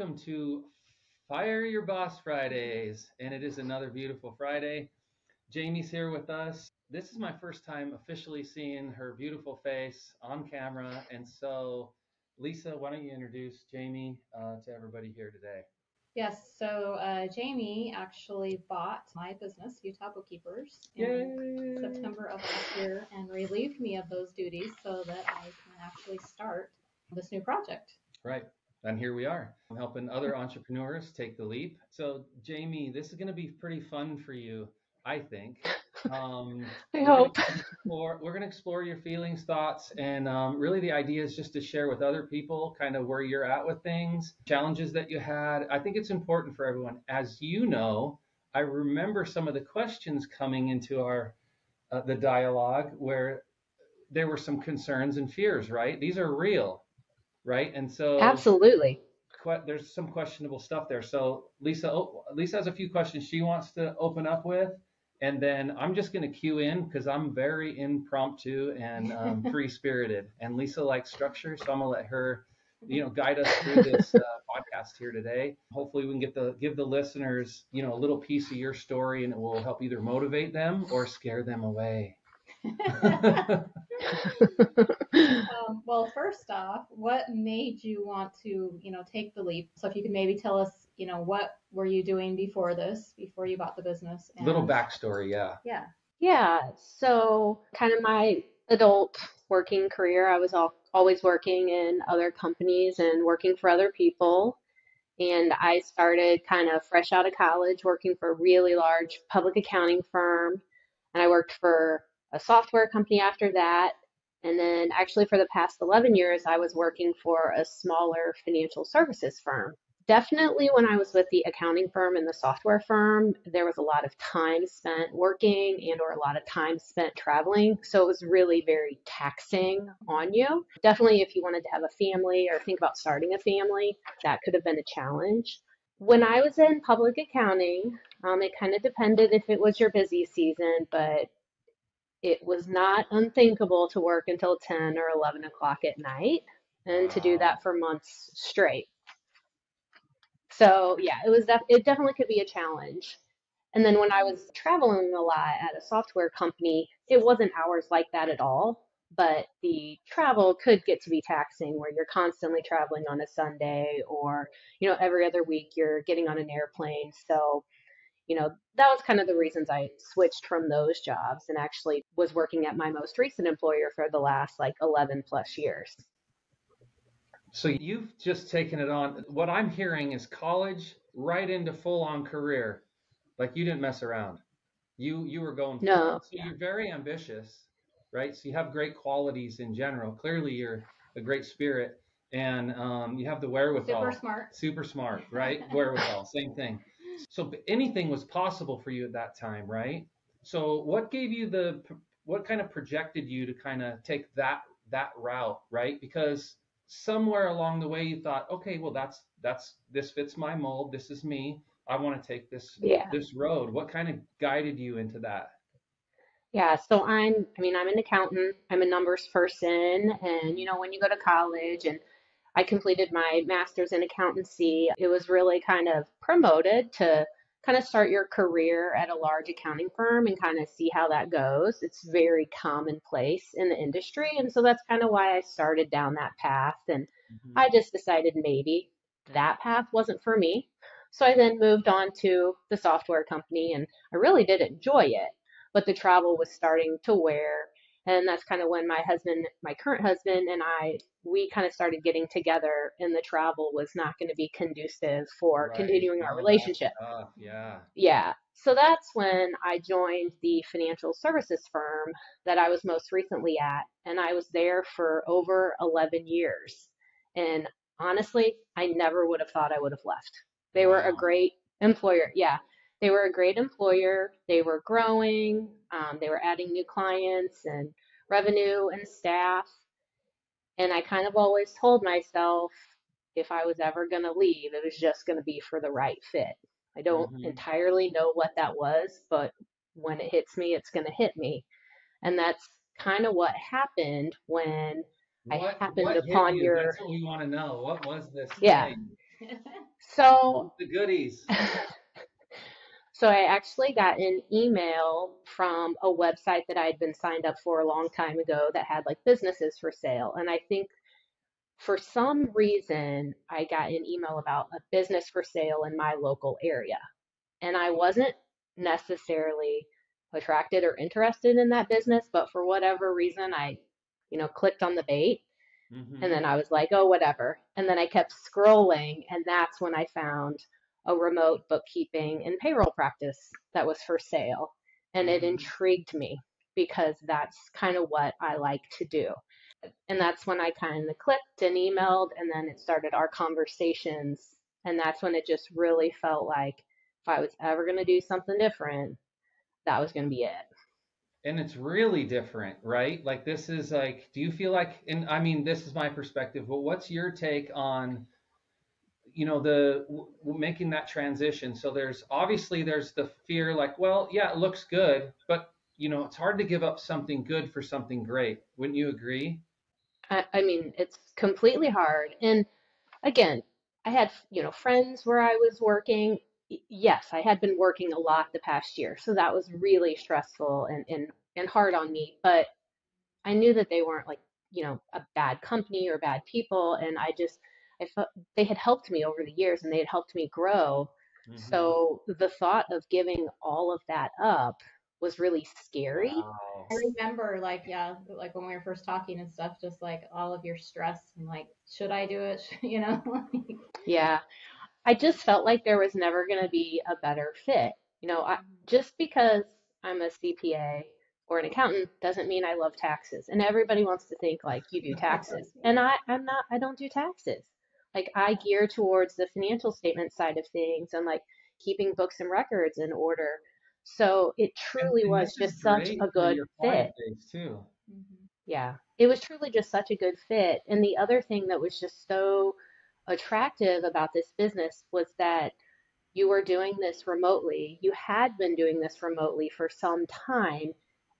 welcome to Fire Your Boss Fridays. And it is another beautiful Friday. Jamie's here with us. This is my first time officially seeing her beautiful face on camera. And so, Lisa, why don't you introduce Jamie to everybody here today? Yes, so Jamie actually bought my business, Utah Bookkeepers, in September of last year and relieved me of those duties so that I can actually start this new project. Right. And here we are. I'm helping other entrepreneurs take the leap. So, Jamie, this is going to be pretty fun for you, I think. I hope. We're going to explore your feelings, thoughts, and really the idea is just to share with other people kind of where you're at with things, challenges that you had. I think it's important for everyone. As you know, I remember some of the questions coming into our the dialogue where there were some concerns and fears, right? These are real, right? And so Absolutely. There's some questionable stuff there. So Lisa has a few questions she wants to open up with. And then I'm just going to cue in because I'm very impromptu and free-spirited. And Lisa likes structure, so I'm going to let her, guide us through this podcast here today. Hopefully, we can give the listeners, a little piece of your story, and it will help either motivate them or scare them away. Well, first off, what made you want to, take the leap? So if you could maybe tell us, what were you doing before you bought the business? And Little backstory, yeah. Yeah. Yeah. So kind of my adult working career, I was always working in other companies and working for other people. And I started kind of fresh out of college working for a really large public accounting firm. And I worked for a software company after that. And then actually for the past 11 years, I was working for a smaller financial services firm. Definitely when I was with the accounting firm and the software firm, there was a lot of time spent working and or a lot of time spent traveling. So it was really very taxing on you. Definitely if you wanted to have a family or think about starting a family, that could have been a challenge. When I was in public accounting, it kind of depended if it was your busy season, but it was not unthinkable to work until 10 or 11 o'clock at night and to do that for months straight. So yeah, it definitely could be a challenge. And then when I was traveling a lot at a software company, it wasn't hours like that at all, but the travel could get to be taxing where you're constantly traveling on a Sunday or, every other week you're getting on an airplane. So, that was kind of the reasons I switched from those jobs and actually was working at my most recent employer for the last 11 plus years. So you've just taken it on. What I'm hearing is college right into full-on career. Like you didn't mess around. You were going for it. So you're very ambitious, right? So you have great qualities in general. Clearly you're a great spirit and you have the wherewithal. Super smart, right? Wherewithal, same thing. So anything was possible for you at that time, right? So what kind of projected you to kind of take that route, right? Because somewhere along the way you thought, okay, well this fits my mold. This is me. I want to take this road. What kind of guided you into that? Yeah, so I'm an accountant. I'm a numbers person. And, when you go to college and I completed my master's in accountancy, it was really kind of promoted to kind of start your career at a large accounting firm and kind of see how that goes. It's very commonplace in the industry. And so that's kind of why I started down that path. And I just decided maybe that path wasn't for me. So I then moved on to the software company and I really did enjoy it, but the travel was starting to wear. And that's kind of when my current husband and we kind of started getting together and the travel was not going to be conducive for continuing our relationship. Yeah. So that's when I joined the financial services firm that I was most recently at. And I was there for over 11 years. And honestly, I never would have thought I would have left. They were a great employer. Yeah. They were a great employer. They were growing. They were adding new clients and revenue and staff. And I kind of always told myself if I was ever going to leave, it was just going to be for the right fit. I don't entirely know what that was, but when it hits me, it's going to hit me. And that's kind of what happened when I happened upon your. That's what we want to know. What was this thing? So, The goodies. so I actually got an email from a website that I had been signed up for a long time ago that had like businesses for sale. And I think for some reason, I got an email about a business for sale in my local area. And I wasn't necessarily attracted or interested in that business, but for whatever reason, clicked on the bait. And Mm-hmm. then I was like, oh, whatever. And then I kept scrolling, and that's when I found a remote bookkeeping and payroll practice that was for sale. And it Mm-hmm. intrigued me because that's kind of what I like to do. And that's when I kind of clicked and emailed, and then it started our conversations. And that's when it just really felt like if I was ever going to do something different, that was going to be it. And it's really different, right? Like this is like, do you feel like, and I mean, this is my perspective, but what's your take on, making that transition? So there's the fear, like, well, yeah, it looks good, but it's hard to give up something good for something great. Wouldn't you agree? I mean, it's completely hard. And again, I had, friends where I was working. Yes, I had been working a lot the past year, so that was really stressful and hard on me. But I knew that they weren't like, a bad company or bad people, and I felt they had helped me over the years and they had helped me grow. Mm-hmm. So the thought of giving all of that up was really scary. Wow. I remember, like, yeah, like when we were first talking and stuff, just like all of your stress and like, should I do it? Yeah. I just felt like there was never going to be a better fit. Just because I'm a CPA or an accountant doesn't mean I love taxes. And everybody wants to think like you do taxes. And I'm not, I don't do taxes. Like I gear towards the financial statement side of things and like keeping books and records in order. So it truly And was this is just such great a for good your client fit. base too. Mhm. Yeah, it was truly just such a good fit. And the other thing that was just so attractive about this business was that you were doing this remotely. You had been doing this remotely for some time,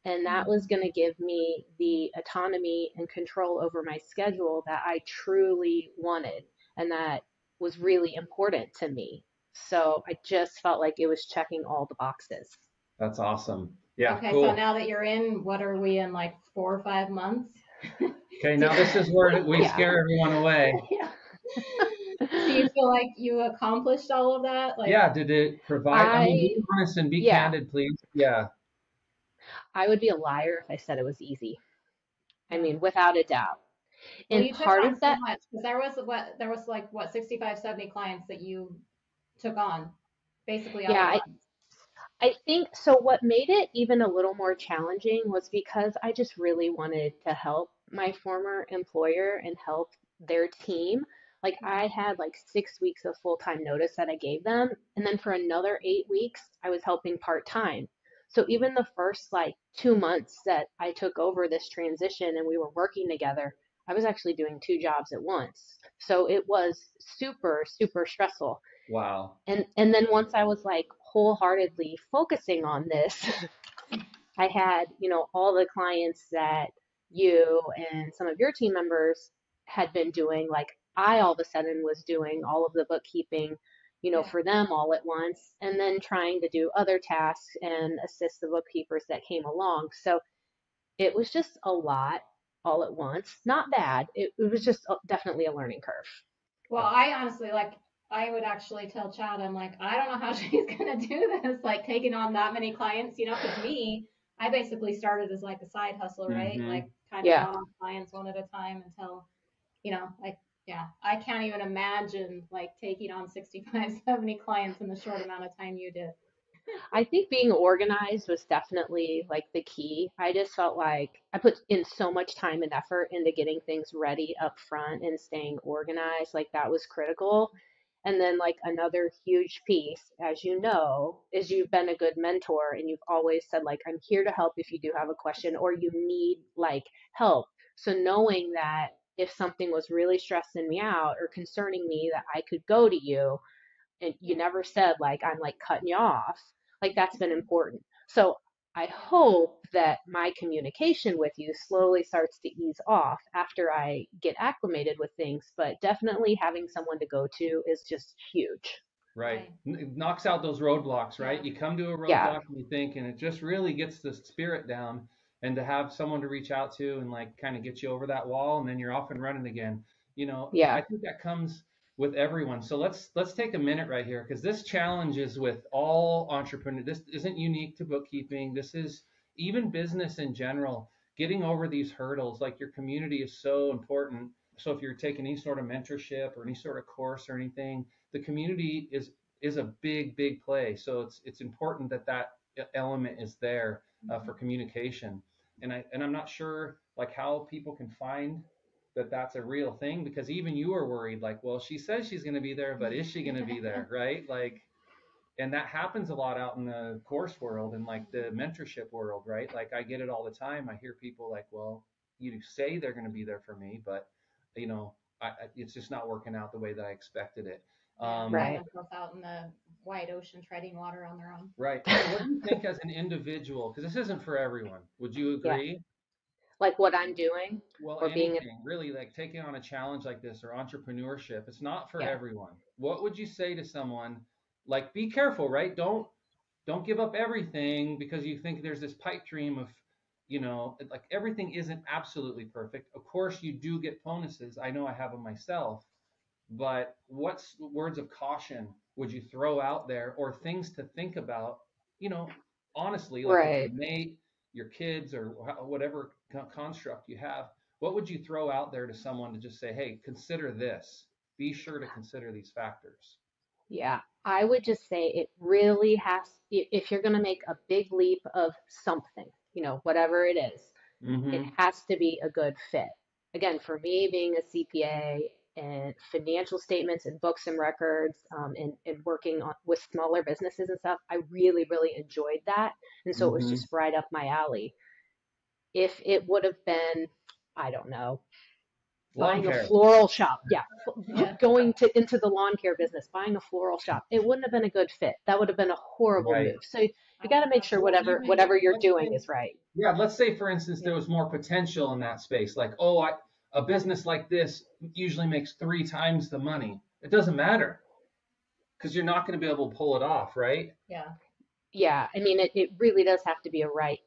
and that was Mhm. going to give me the autonomy and control over my schedule that I truly wanted and that was really important to me. So I just felt like it was checking all the boxes. That's awesome. Yeah, Okay, so cool. now that you're in, what are we in, like 4 or 5 months? Okay, Do, now this is where we Yeah. scare everyone away. yeah. Do you feel like you accomplished all of that? Like, Yeah, did it provide? I mean, be I, honest and be yeah, candid, please. Yeah. I would be a liar if I said it was easy. I yeah. mean, without a doubt. Well, And you took part on of so that, much because there was like what 65, 70 clients that you took on basically all yeah, at I, once. I think so. What made it even a little more challenging was because I just really wanted to help my former employer and help their team. Like I Mhm. had like 6 weeks of full-time notice that I gave them, and then for another 8 weeks, I was helping part-time. So even the first like 2 months that I took over this transition and we were working together, I was actually doing two jobs at once. So it was super, super stressful. Wow. And then once I was like wholeheartedly focusing on this, I had, all the clients that you and some of your team members had been doing, like I all of a sudden was doing all of the bookkeeping, Yeah. for them all at once, and then trying to do other tasks and assist the bookkeepers that came along. So it was just a lot all at once. Not bad. It was just definitely a learning curve. Well, I honestly like I would actually tell Chad, I'm like, I don't know how she's gonna do this, like taking on that many clients, because me, I basically started as like a side hustle, right? Mm-hmm. Like kind of Yeah. brought on clients one at a time until, like yeah, I can't even imagine like taking on 65, 70 clients in the short amount of time you did. I think being organized was definitely like the key. I just felt like I put in so much time and effort into getting things ready up front and staying organized. Like that was critical. And then like another huge piece, as you know, is you've been a good mentor and you've always said like I'm here to help if you do have a question or you need like help. So knowing that if something was really stressing me out or concerning me that I could go to you and you never said like I'm like cutting you off. Like that's been important. So I hope that my communication with you slowly starts to ease off after I get acclimated with things, but definitely having someone to go to is just huge. Right. It knocks out those roadblocks, right? Yeah. You come to a Yeah, roadblock and you think, and it just really gets the spirit down, and to have someone to reach out to and like kind of get you over that wall, and then you're off and running again. yeah, I think that comes with everyone. So let's take a minute right here, because this challenge is with all entrepreneurs. This isn't unique to bookkeeping. This is even business in general. Getting over these hurdles, like your community is so important. So if you're taking any sort of mentorship or any sort of course or anything, the community is a big play. So it's important that that element is there for communication. And I'm not sure like how people can find that that's a real thing, because even you are worried, like, well, she says she's going to be there, but is she going to be there, right? Like, and that happens a lot out in the course world and like the mentorship world, right? Like I get it all the time. I hear people like, well, you say they're going to be there for me, but it's just not working out the way that I expected it. Yeah, find right. themselves out in the wide ocean treading water on their own. Right. So what do you think as an individual? Because this isn't for everyone. Would you Yeah, agree? like what I'm doing Well, or being, anything really, like taking on a challenge like this or entrepreneurship, it's not for yeah, everyone. What would you say to someone like, be careful, right? Don't give up everything because you think there's this pipe dream of, like everything isn't absolutely perfect. Of course, you do get bonuses. I know I have them myself, but what's words of caution would you throw out there, or things to think about, you know, honestly, like with your right. mate, your kids, or whatever construct you have, what would you throw out there to someone to just say, hey, consider this. Be sure to consider these factors. Yeah, I would just say it really has, if you're going to make a big leap of something, whatever it is, it Mm-hmm. has to be a good fit. Again, for me, being a CPA and financial statements and books and records, and working with smaller businesses and stuff, I really enjoyed that. And so it was Mm-hmm. just right up my alley. If it would have been, I don't know, Lawn buying a care. floral shop. Yeah, Yeah. going to into the lawn care business, buying a floral shop. It wouldn't have been a good fit. That would have been a horrible Right. move. So you got to make sure Well, whatever even whatever you're let's doing say, is right. yeah, let's say for instance Yeah. there was more potential in that space. Like, oh, a business like this usually makes 3 times the money. It doesn't matter because you're not going to be able to pull it off, right? Yeah. Yeah, I mean it really does have to be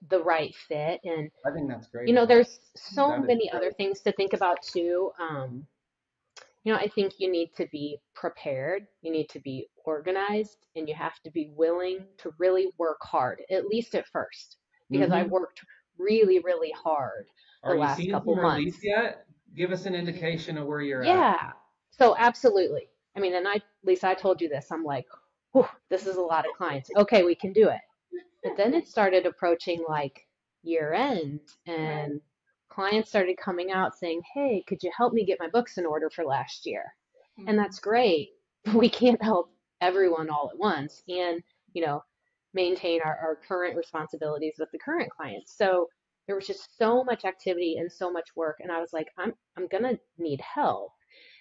the right fit. And I think that's great advice. there's so That is many other great. things to think about too. I think you need to be prepared, you need to be organized, and you have to be willing to really work hard, at least at first, because I Mm-hmm. worked really hard the Are you last seeing couple some relief months. yet? Give us an indication of where you're at. Yeah, so absolutely. I mean, and Lisa, I told you this. I'm like, whew, this is a lot of clients. Okay, we can do it. But then it started approaching like year end, Right. and clients started coming out saying, hey, could you help me get my books in order for last year? And Mm-hmm. that's great. But we can't help everyone all at once and, you know, maintain our current responsibilities with the current clients. So there was just so much activity and so much work. And I was like, I'm gonna need help.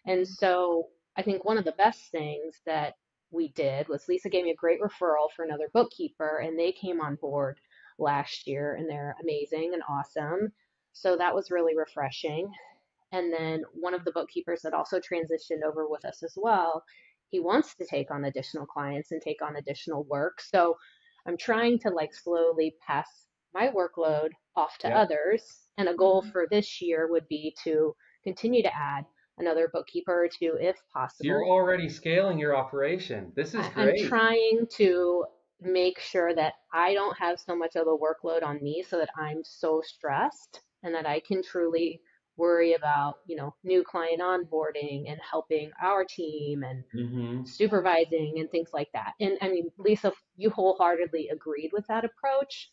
And so I think one of the best things that we did was Lisa gave me a great referral for another bookkeeper, and they came on board last year, and they're amazing and awesome. So that was really refreshing. And then one of the bookkeepers that also transitioned over with us as well, he wants to take on additional clients and take on additional work. So I'm trying to like slowly pass my workload off to Yep. others. And a goal Mm-hmm. for this year would be to continue to add another bookkeeper or two if So you're possible. already scaling your operation. This is I'm great. trying to make sure that I don't have so much of a workload on me so that I'm so stressed and that I can truly worry about, new client onboarding and helping our team and Mm-hmm. supervising and things like that. And I mean, Lisa, you wholeheartedly agreed with that approach.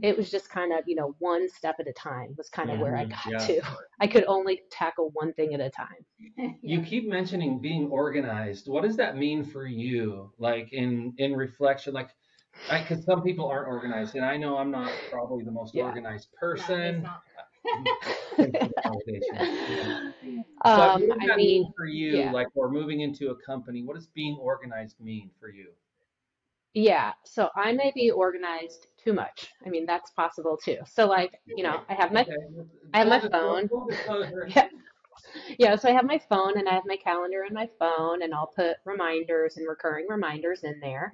It was just kind of, one step at a time was kind of where I Mm-hmm. got Yeah. to. I could only tackle one thing at a time. You Yeah. keep mentioning being organized. What does that mean for you? Like in reflection, like because some people aren't organized, and I know I'm not probably the most Yeah. organized No, he's person. not. Thanks for the validation. But what does I that mean, mean for you? yeah. Like, or moving into a company, what does being organized mean for you? Yeah, so I may be organized too much. I mean, that's possible too. So like, Okay. I have my phone. Full disclosure. Yeah. Yeah, so I have my phone and I have my calendar in my phone and I'll put reminders and recurring reminders in there.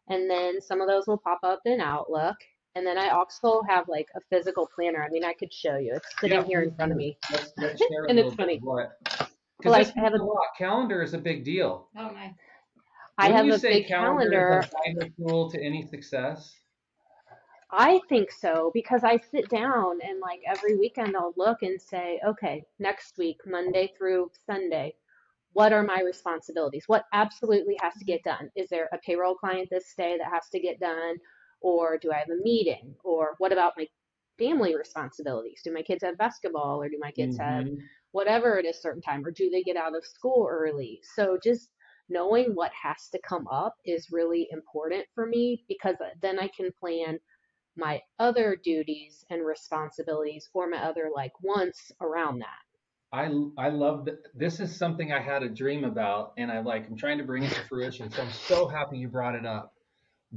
And then some of those will pop up in Outlook. And then I also have like a physical planner. I mean, I could show you. It's Yeah, sitting here in please front of do. me. Let's share a And little it's bit of funny. what, because this Like means a lot. Calendar is a big deal. Oh, nice. I Wouldn't have you a say big calendar is a calendar. vital tool to any success? I think so because I sit down and like every weekend I'll look and say, okay, next week, Monday through Sunday, what are my responsibilities? What absolutely has to get done? Is there a payroll client this day that has to get done? Or do I have a meeting? Or what about my family responsibilities? Do my kids have basketball or do my kids have Mm-hmm. whatever at a certain time? Or do they get out of school early? So just knowing what has to come up is really important for me because then I can plan my other duties and responsibilities or my other like wants around that. I love that. This is something I had a dream about, and I'm trying to bring it to fruition. So I'm so happy you brought it up.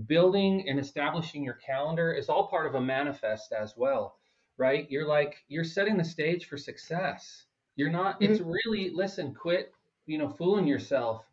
Building and establishing your calendar is all part of a manifest as well, right? You're setting the stage for success. You're not, it's Mhm. really, listen, quit, fooling yourself.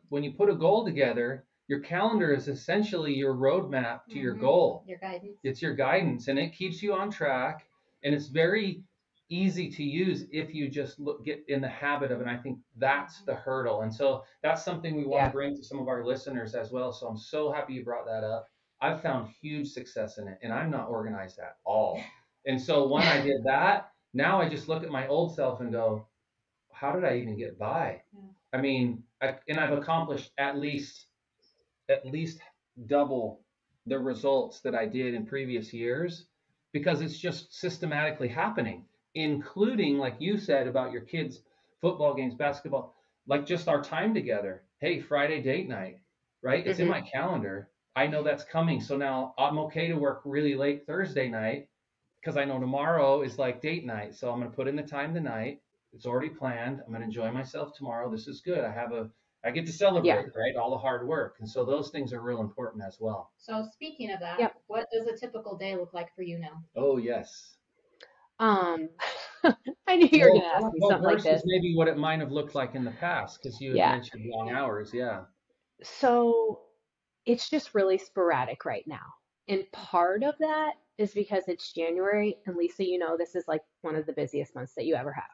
When you put a goal together, your calendar is essentially your roadmap to your goal. Your guidance. It's your guidance and it keeps you on track, and it's very easy to use if you just get in the habit of it. And I think that's the hurdle. And so that's something we want to Yeah. bring to some of our listeners as well. So I'm so happy you brought that up. I've found huge success in it, and I'm not organized at all. And so when I did that, now I just look at my old self and go, how did I even get by? Yeah. I mean, and I've accomplished at least double the results that I did in previous years because it's just systematically happening, including, like you said, about your kids' football games, basketball, like just our time together. Hey, Friday date night, right? It's in Hmm. my calendar. I know that's coming. So now I'm okay to work really late Thursday night because I know tomorrow is like date night. So I'm going to put in the time tonight. It's already planned. I'm going to enjoy myself tomorrow. This is good. I get to Yeah. celebrate, right? All the hard work. And so those things are real important as well. So speaking of that, Yep. what does a typical day look like for you now? Oh, yes. Um, I knew you were Well, gonna ask me well, something like versus this. maybe what it might have looked like in the past, because you had Yeah. mentioned long hours. Yeah. So it's just really sporadic right now. And part of that is because it's January, and Lisa, this is like one of the busiest months that you ever have.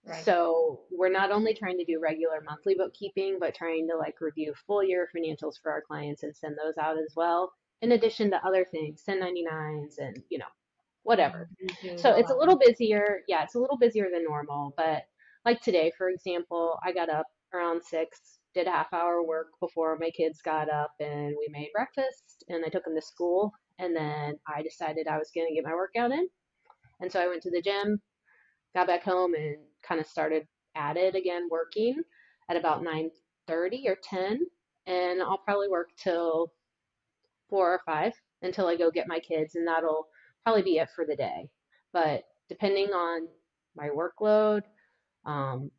Right. So we're not only trying to do regular monthly bookkeeping, but trying to like review full year financials for our clients and send those out as well, in addition to other things, 1099s and, whatever. You do So all it's a that. little busier. Yeah, it's a little busier than normal. But like today, for example, I got up around 6, did a half-hour work before my kids got up, and we made breakfast, and I took them to school. And then I decided I was going to get my workout in. And so I went to the gym, got back home, and kind of started at it again, working at about 9:30 or 10. And I'll probably work till 4 or 5 until I go get my kids, and that'll probably be it for the day. But depending on my workload, um,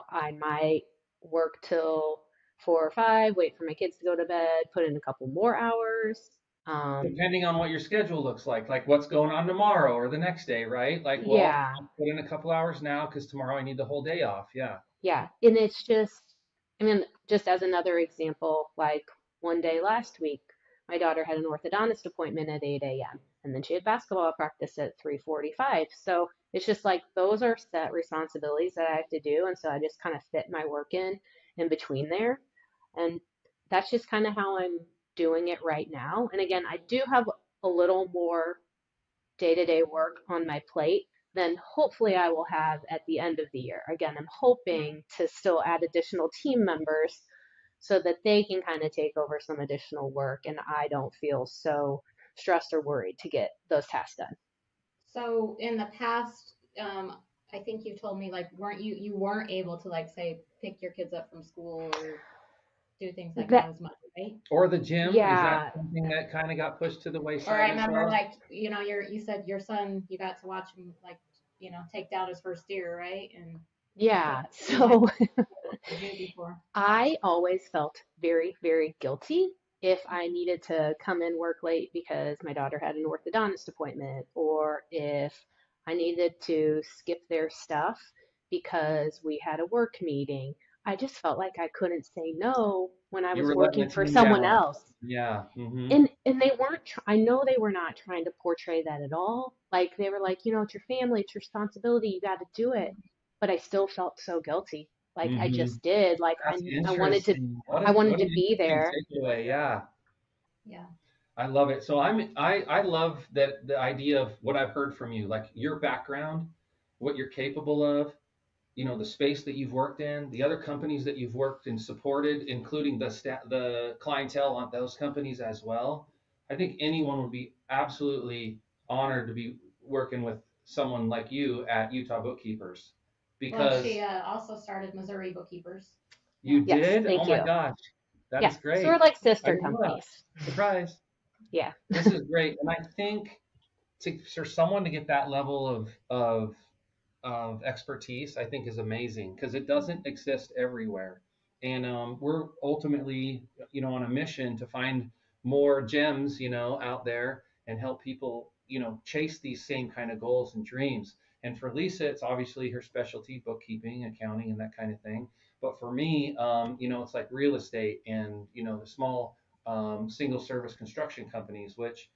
I might work till 4 or 5, wait for my kids to go to bed, put in a couple more hours. Um, Depending on what your schedule looks like what's going on tomorrow or the next day, right? Like, well, yeah, I'll put in a couple hours now because tomorrow I need the whole day off. Yeah. yeah. And it's just, I mean, just as another example, like one day last week, my daughter had an orthodontist appointment at 8 a.m. and then she had basketball practice at 3:45. So it's just like those are set responsibilities that I have to do. And so I just kind of fit my work in between there. And that's just kind of how I'm doing it right now. And again, I do have a little more day-to-day work on my plate, then hopefully I will have at the end of the year. Again, I'm hoping to still add additional team members so that they can kind of take over some additional work and I don't feel so stressed or worried to get those tasks done. So in the past, I think you told me like you weren't able to like say pick your kids up from school or do things like that That, as much, right? Or the gym. Is that yeah, something that kind of got pushed to the Or I wayside as remember well? like you said your son you got to watch him like take down his first deer, right? And yeah. you might So have to do before. I always felt very, very guilty if I needed to come in work late because my daughter had an orthodontist appointment, or if I needed to skip their stuff because we had a work meeting. I just felt like I couldn't say no when I You was were letting working the for team someone down. else. Yeah. Mm-hmm. And they weren't, I know they were not trying to portray that at all. Like they were like, it's your family, it's your responsibility, you got to do it. But I still felt so guilty. Like I Mm-hmm. just did. Like That's I wanted to, interesting. I wanted What to an be interesting there. takeaway. Yeah. Yeah. I love it. So I love that the idea of what I've heard from you, like your background, what you're capable of, the space that you've worked in, the other companies that you've worked and supported, including the clientele on those companies as well. I think anyone would be absolutely honored to be working with someone like you at Utah Bookkeepers Well, because she also started Missouri Bookkeepers. you Yeah. Yes, did. Oh thank my you. gosh, that Yeah. is So we're great. like I sister didn't know that. companies. Surprise. Yeah. This is great, and I think for someone to get that level of expertise, I think is amazing because it doesn't exist everywhere. And we're ultimately, on a mission to find more gems, out there and help people, chase these same kind of goals and dreams. And for Lisa, it's obviously her specialty, bookkeeping, accounting, and that kind of thing. But for me, it's like real estate and, the small single service construction companies, which,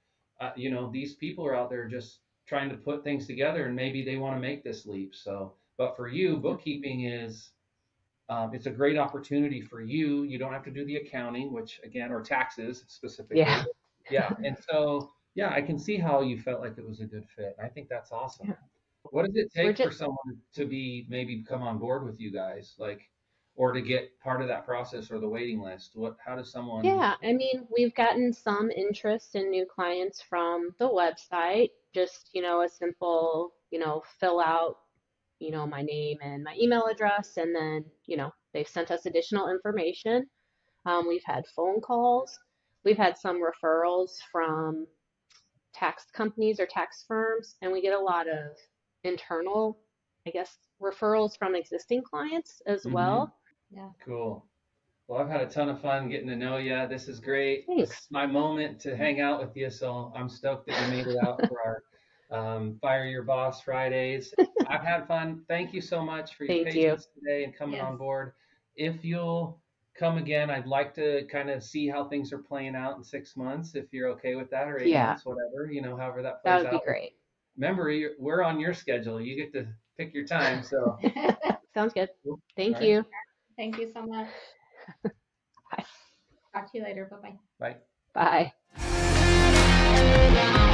these people are out there just trying to put things together and maybe they want to make this leap. So, but for you, bookkeeping is it's a great opportunity for you. You don't have to do the accounting, which again, or taxes Yeah. specifically. Yeah. And so, yeah, I can see how you felt like it was a good fit. I think that's awesome. Yeah. What does it We're take for just, someone to be maybe come on board with you guys, like, or to get part of that process or the waiting list? How does someone? yeah. I mean, we've gotten some interest in new clients from the website. Just, a simple, fill out, my name and my email address, and then, they've sent us additional information. We've had phone calls. We've had some referrals from tax companies or tax firms, and we get a lot of internal, I guess, referrals from existing clients as Mhm. well. Yeah. Cool. Well, I've had a ton of fun getting to know you. This is great. This is Thanks. my moment to hang out with you. So I'm stoked that you made it out for our Fire Your Boss Fridays. I've had fun. Thank you so much for your Thank you. patience today and coming Yes. on board. If you'll come again, I'd like to kind of see how things are playing out in 6 months, if you're okay with that, or eight Yeah, months, whatever, however that that plays would be out. great. Remember, we're on your schedule. You get to pick your time. So, Sounds good. cool. All Thank right. you. Thank you so much. Bye. Talk to you later. Bye bye. Bye. Bye.